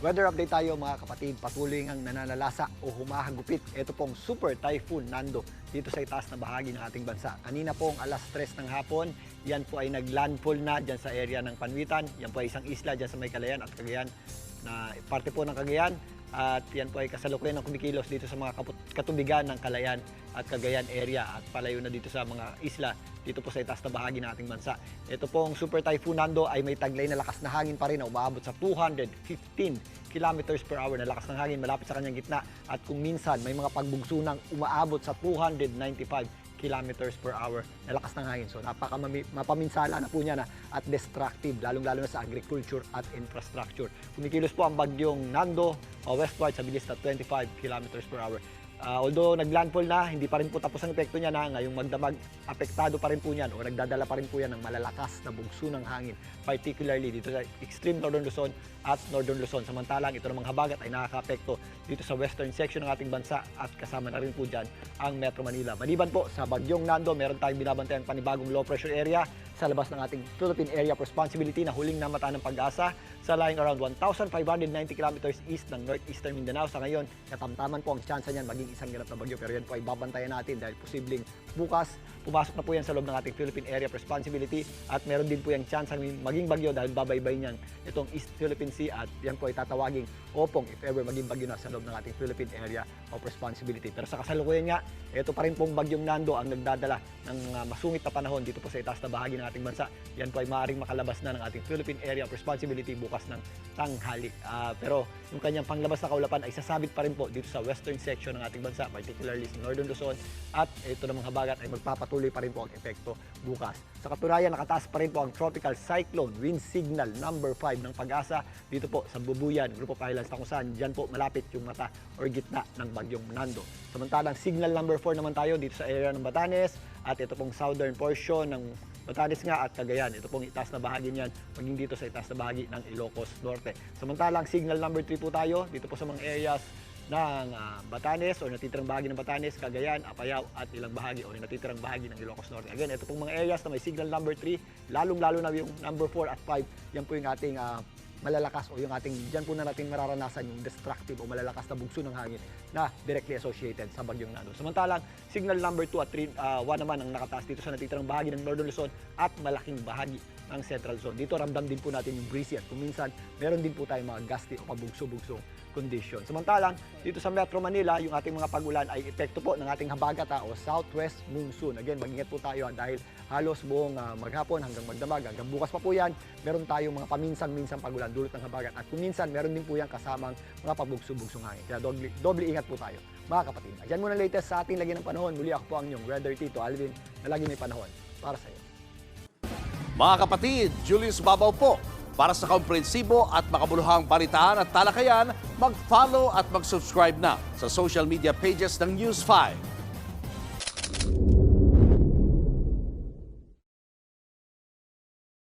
Weather update tayo mga kapatid, patuloy ang nananalasa o humahagupit. Ito pong Super Typhoon Nando dito sa itaas na bahagi ng ating bansa. Kanina pong alas 3 ng hapon, yan po ay naglandfall na dyan sa area ng Panwitan. Yan po ay isang isla dyan sa may Calayan at Cagayan na parte po ng Cagayan. At yan po ay kasalukuyan ng kumikilos dito sa mga katubigan ng Calayan at Cagayan area at palayo na dito sa mga isla dito po sa itaas na bahagi ng ating bansa. Ito pong Super Typhoon Nando ay may taglay na lakas na hangin pa rin na umaabot sa 215 kilometers per hour na lakas ng hangin malapit sa kanyang gitna at kung minsan may mga pagbugso ng umaabot sa 295 kilometers per hour na lakas ng hangin. So mapaminsala na po niya na at destructive, lalong-lalo na sa agriculture at infrastructure. Kumikilos po ang bagyong Nando westward sa bilis na 25 kilometers per hour. Although naglandfall na, hindi pa rin po tapos ang epekto niya na ngayong magdamag, apektado pa rin po niyan o nagdadala pa rin po yan ng malalakas na bugso ng hangin, particularly dito sa extreme northern Luzon at northern Luzon. Samantalang ito namang habagat ay nakaka-apekto dito sa western section ng ating bansa at kasama na rin po dyan ang Metro Manila. Maliban po sa bagyong Nando, meron tayong binabantayan panibagong low pressure area sa labas ng ating Philippine Area of Responsibility na huling namata ng Pag-asa sa lying around 1,590 kilometers east ng northeastern Mindanao. Sa ngayon, katamtaman po ang tsansa niyan maging isang ganap na bagyo, pero yan po ay babantayan natin dahil posibleng bukas pumasok na po yan sa loob ng ating Philippine Area of Responsibility at meron din po yung chance maging bagyo dahil babaybay niyan itong East Philippine Sea at yan po ay tatawaging Opong if ever maging bagyo na sa loob ng ating Philippine Area of Responsibility. Pero sa kasalukuyan nga, ito pa rin pong bagyong Nando ang nagdadala ng masungit na panahon dito po sa itaas na bahagi ng ating bansa. Yan po ay maaaring makalabas na ng ating Philippine Area of Responsibility bukas ng tanghali. Pero yung kanyang panglabas na kaulapan ay sasabit pa rin po dito sa western section ng ating bansa, particularly sa northern Luzon at ito namang habagat ay magpapatuloy pa rin po ang epekto bukas. Sa katunayan, nakataas pa rin po ang Tropical Cyclone Wind Signal number 5 ng Pag-asa dito po sa Bubuyan, Group of Islands na kung saan dyan po malapit yung mata or gitna ng bagyong Nando. Samantalang Signal number 4 naman tayo dito sa area ng Batanes at ito pong southern portion ng Batanes nga at Cagayan. Ito pong itaas na bahagi niyan maging dito sa itaas na bahagi ng Ilocos Norte. Samantalang Signal number 3 po tayo dito po sa mga areas ng Batanes o natitirang bahagi ng Batanes, Cagayan, Apayao at ilang bahagi o natitirang bahagi ng Ilocos Norte. Again, ito pong mga areas na may signal number 3, lalong-lalo na yung number 4 at 5, yan po yung ating malalakas o yung ating, dyan po na natin mararanasan yung destructive o malalakas na bugso ng hangin na directly associated sa bagyong Nando. Samantalang, signal number 2 at 3, 1 naman ang nakataas dito sa natitirang bahagi ng Northern Luzon at malaking bahagi ng Central Zone. Dito ramdam din po natin yung breezy at kung minsan, meron din po tayong mga gusty o pabugso-bugso condition. Samantalang, dito sa Metro Manila, yung ating mga pagulan ay epekto po ng ating habagat o southwest monsoon. Again, mag-ingat po tayo dahil halos buong maghapon hanggang magdamag, hanggang bukas pa po yan, meron tayong mga paminsan-minsang pagulan dulot ng habagat. At kung minsan, meron din po yan kasamang mga pabugso-bugsong hangin. Kaya doble ingat po tayo, mga kapatid. Yan muna latest sa ating lagi ng panahon. Muli ako po ang inyong Weather Tito Alvin na lagi may panahon para sa iyo. Mga kapatid, Julius Babaw po. Para sa komprehensibo at makabuluhang balitaan at talakayan, mag-follow at mag-subscribe na sa social media pages ng News 5.